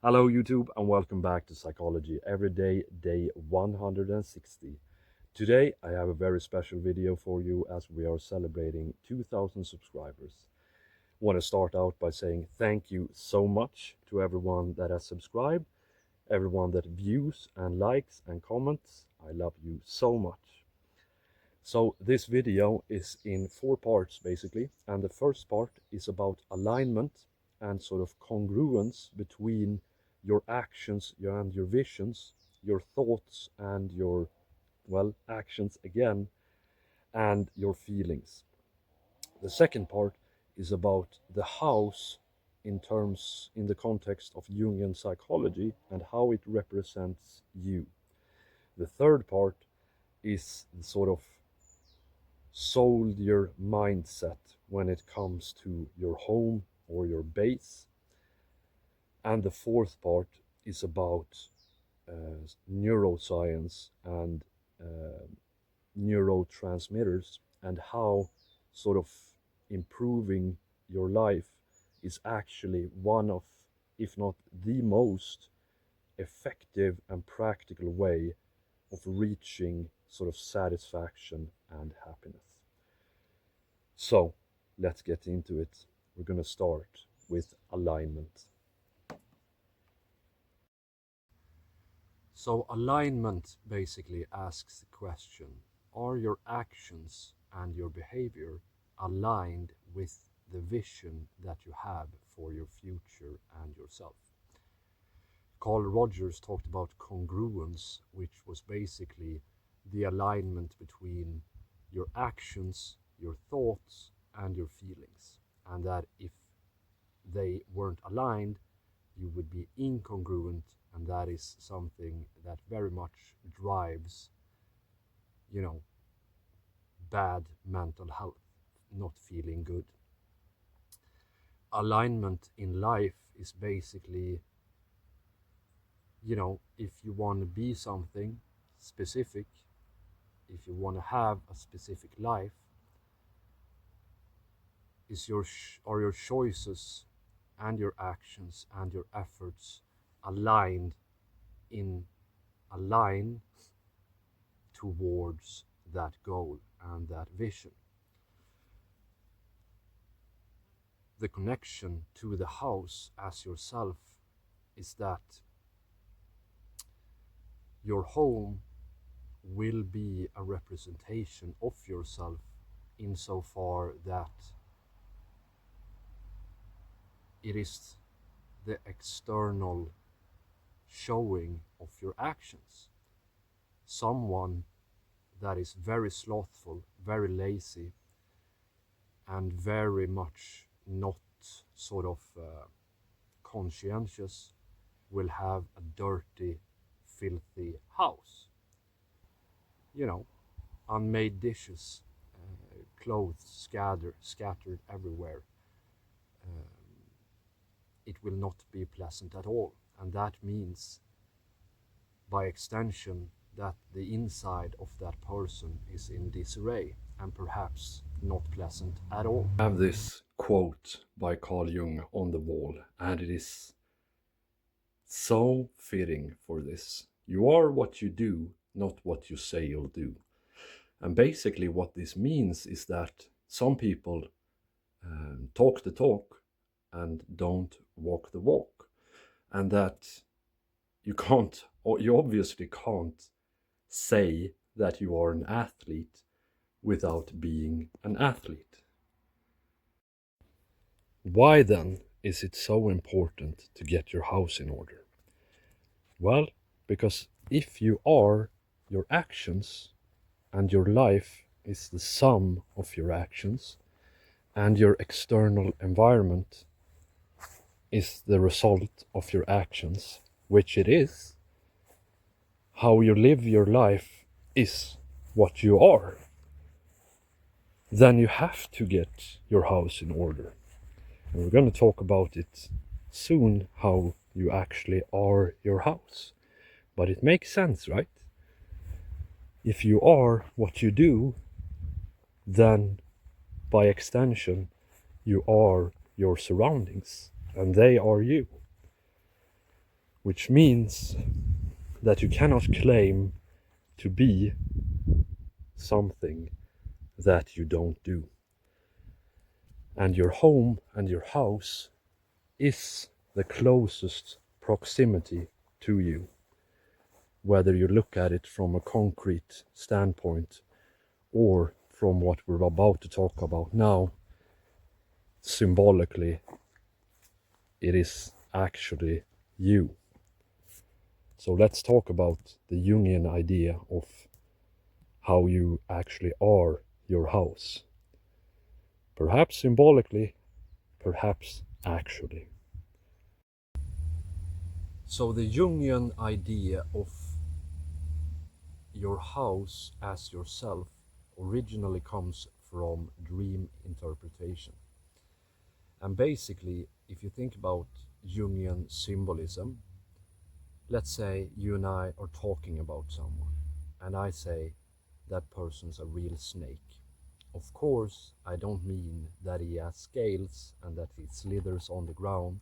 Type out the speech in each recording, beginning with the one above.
Hello YouTube and welcome back to Psychology Everyday, day 160. Today I have a very special video for you as we are celebrating 2,000 subscribers. Want to start out by saying thank you so much to everyone that has subscribed, everyone that views and likes and comments. I love you so much. So this video is in 4 parts basically, and the first part is about alignment and sort of congruence between your actions and your visions, your thoughts and your, well, actions again, and your feelings. The second part is about the house in the context of Jungian psychology and how it represents you. The third part is the sort of soldier mindset when it comes to your home or your base. And the fourth part is about neuroscience and neurotransmitters and how sort of improving your life is actually one of, if not the most effective and practical way of reaching sort of satisfaction and happiness. So let's get into it. We're going to start with alignment. So alignment basically asks the question, are your actions and your behavior aligned with the vision that you have for your future and yourself? Carl Rogers talked about congruence, which was basically the alignment between your actions, your thoughts, and your feelings. And that if they weren't aligned, you would be incongruent, and that is something that very much drives, bad mental health, not feeling good. Alignment in life is basically, if you want to be something specific, if you want to have a specific life, are your choices and your actions and your efforts aligned in a line towards that goal and that vision. The connection to the house as yourself is that your home will be a representation of yourself insofar that it is the external showing of your actions. Someone that is very slothful, very lazy, and very much not sort of conscientious will have a dirty, filthy house. Unmade dishes, clothes scattered everywhere. It will not be pleasant at all. And that means, by extension, that the inside of that person is in disarray and perhaps not pleasant at all. I have this quote by Carl Jung on the wall, and it is so fitting for this. You are what you do, not what you say you'll do. And basically what this means is that some people talk the talk and don't walk the walk. And that you obviously can't say that you are an athlete without being an athlete. Why then is it so important to get your house in order? Well, because if you are your actions and your life is the sum of your actions and your external environment is the result of your actions, which it is, how you live your life is what you are, then you have to get your house in order. And we're going to talk about it soon, how you actually are your house. But it makes sense, right? If you are what you do, then by extension, you are your surroundings, and they are you. which means that you cannot claim to be something that you don't do. And your home and your house is the closest proximity to you, whether you look at it from a concrete standpoint or from what we're about to talk about now, symbolically, it is actually you. So let's talk about the Jungian idea of how you actually are your house. Perhaps symbolically, perhaps actually. So the Jungian idea of your house as yourself originally comes from dream interpretation. And basically, if you think about Jungian symbolism, let's say you and I are talking about someone, and I say that person's a real snake. Of course, I don't mean that he has scales and that he slithers on the ground,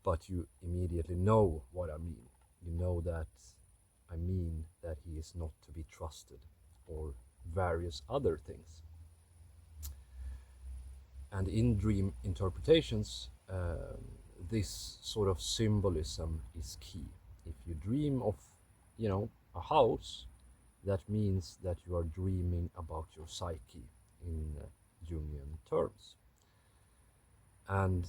but you immediately know what I mean. You know that I mean that he is not to be trusted, or various other things. And in dream interpretations, this sort of symbolism is key. If you dream of, a house, that means that you are dreaming about your psyche in Jungian terms. And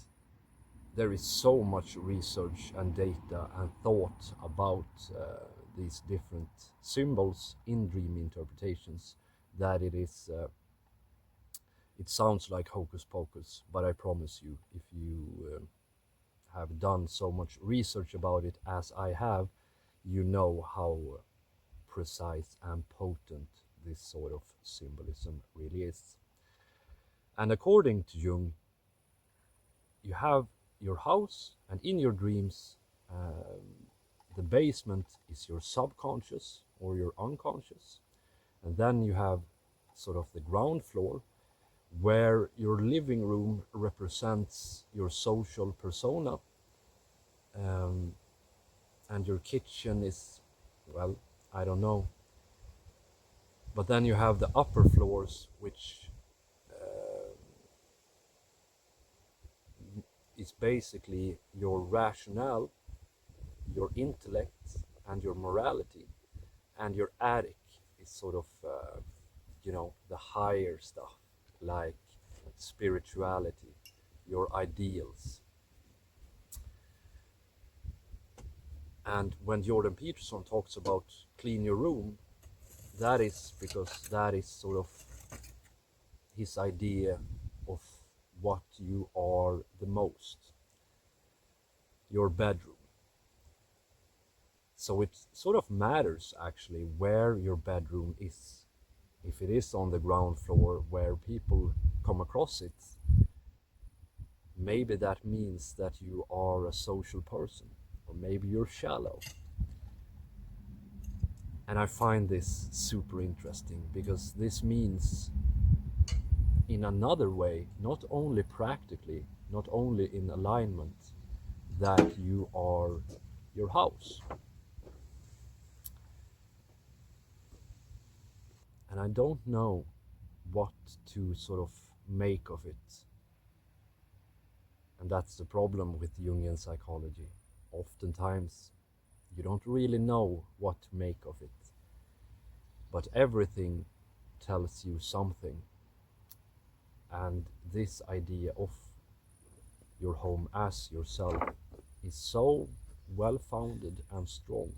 there is so much research and data and thought about these different symbols in dream interpretations that it sounds like hocus pocus, but I promise you, if you have done so much research about it as I have, you know how precise and potent this sort of symbolism really is. And according to Jung, you have your house, and in your dreams, the basement is your subconscious or your unconscious. And then you have sort of the ground floor, where your living room represents your social persona, and your kitchen is, well, I don't know. But then you have the upper floors, which is basically your rationale, your intellect, and your morality. And your attic is sort of, the higher stuff, like spirituality, your ideals. And when Jordan Peterson talks about clean your room, that is because that is sort of his idea of what you are the most, your bedroom. So it sort of matters actually where your bedroom is. If it is on the ground floor where people come across it, maybe that means that you are a social person, or maybe you're shallow. And I find this super interesting, because this means, in another way, not only practically, not only in alignment, that you are your house. And I don't know what to sort of make of it. And that's the problem with Jungian psychology. Oftentimes, you don't really know what to make of it. But everything tells you something. And this idea of your home as yourself is so well-founded and strong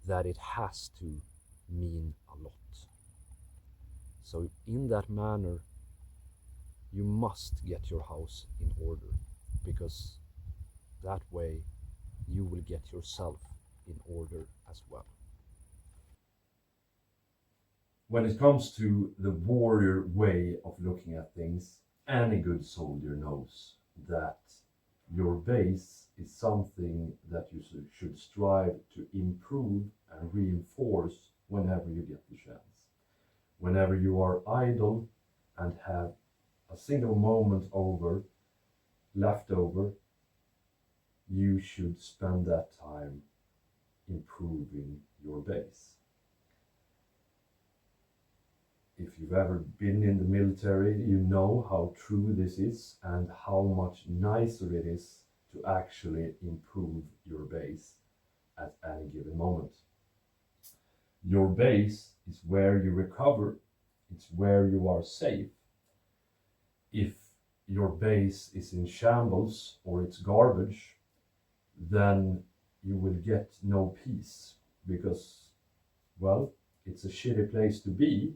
that it has to mean a lot. So in that manner, you must get your house in order, because that way you will get yourself in order as well. When it comes to the warrior way of looking at things, any good soldier knows that your base is something that you should strive to improve and reinforce whenever you get the chance. Whenever you are idle and have a single moment left over, you should spend that time improving your base. If you've ever been in the military, you know how true this is and how much nicer it is to actually improve your base at any given moment. Your base is where you recover, it's where you are safe. If your base is in shambles or it's garbage, then you will get no peace because, well, it's a shitty place to be,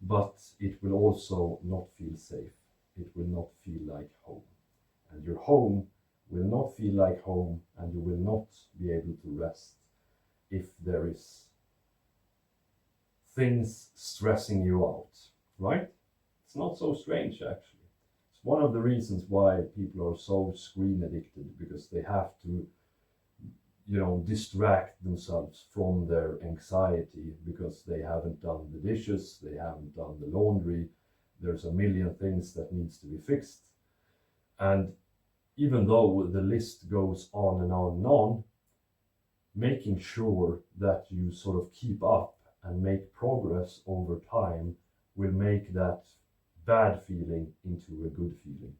but it will also not feel safe. It will not feel like home. And your home will not feel like home, and you will not be able to rest if there is things stressing you out, right? It's not so strange, actually. It's one of the reasons why people are so screen addicted, because they have to, distract themselves from their anxiety because they haven't done the dishes, they haven't done the laundry, there's a million things that needs to be fixed. And even though the list goes on and on and on, making sure that you sort of keep up and make progress over time will make that bad feeling into a good feeling.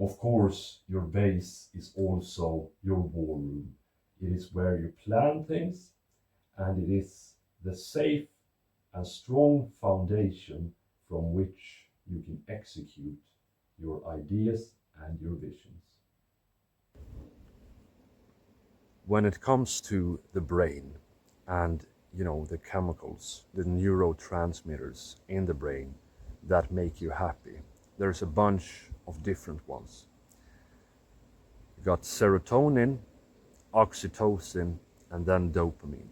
Of course, your base is also your war room. It is where you plan things, and it is the safe and strong foundation from which you can execute your ideas and your visions. When it comes to the brain and the chemicals, the neurotransmitters in the brain that make you happy, there's a bunch of different ones. You got serotonin, oxytocin, and then dopamine.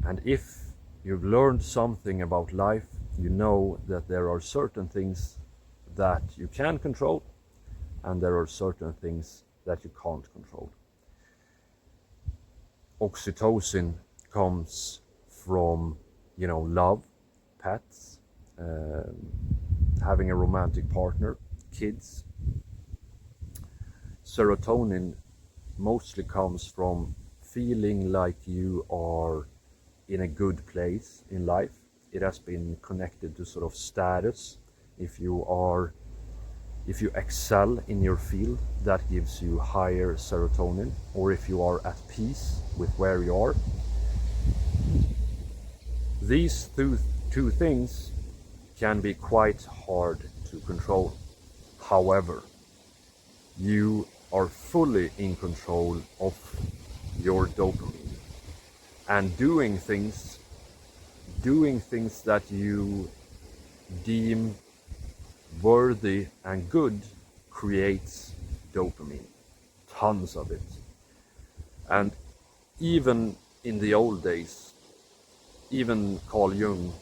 And if you've learned something about life, you know that there are certain things that you can control, and there are certain things that you can't control. Oxytocin comes from, love, pets, having a romantic partner, kids. Serotonin mostly comes from feeling like you are in a good place in life. It has been connected to sort of status. If you excel in your field, that gives you higher serotonin, or if you are at peace with where you are. These two things can be quite hard to control. However, you are fully in control of your dopamine, and doing things that you deem worthy and good creates dopamine, tons of it. And even in the old days, even Carl Jung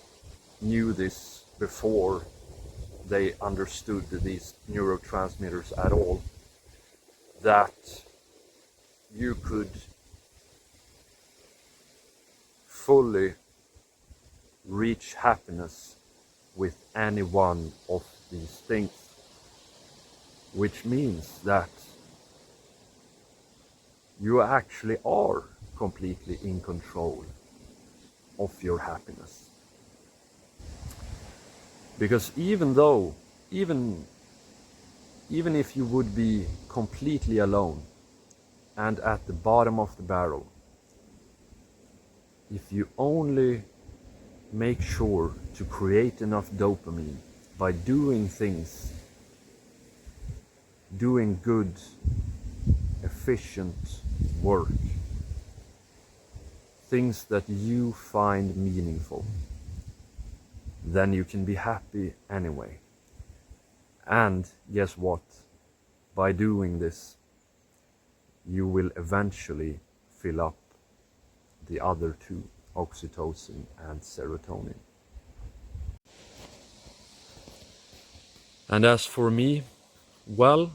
knew this before they understood these neurotransmitters at all, that you could fully reach happiness with any one of these things, which means that you actually are completely in control of your happiness. Because even if you would be completely alone and at the bottom of the barrel, if you only make sure to create enough dopamine by doing things, doing good, efficient work, things that you find meaningful, then you can be happy anyway. And guess what? By doing this, you will eventually fill up the other two, oxytocin and serotonin. And as for me, well,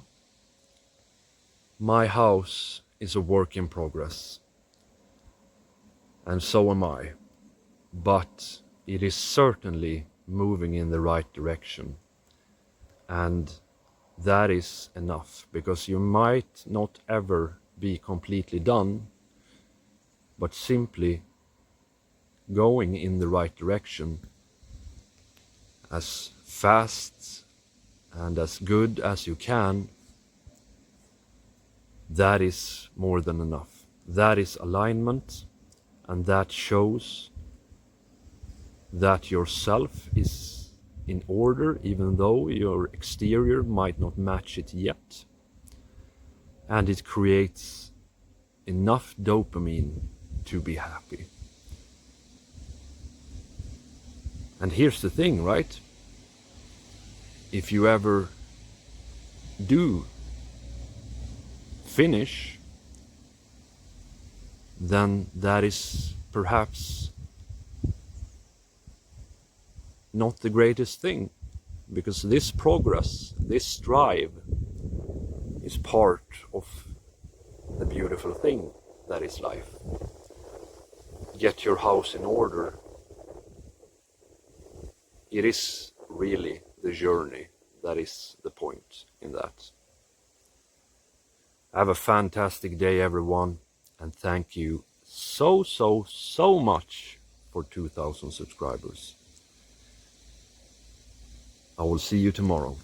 my house is a work in progress. And so am I. But it is certainly moving in the right direction. And that is enough, because you might not ever be completely done, but simply going in the right direction as fast and as good as you can, that is more than enough. That is alignment, and that shows that yourself is in order, even though your exterior might not match it yet. And it creates enough dopamine to be happy. And here's the thing, right? If you ever do finish, then that is perhaps not the greatest thing, because this progress, this strive, is part of the beautiful thing that is life. Get your house in order. It is really the journey that is the point in that. Have a fantastic day, everyone, and thank you so much for 2,000 subscribers. I will see you tomorrow.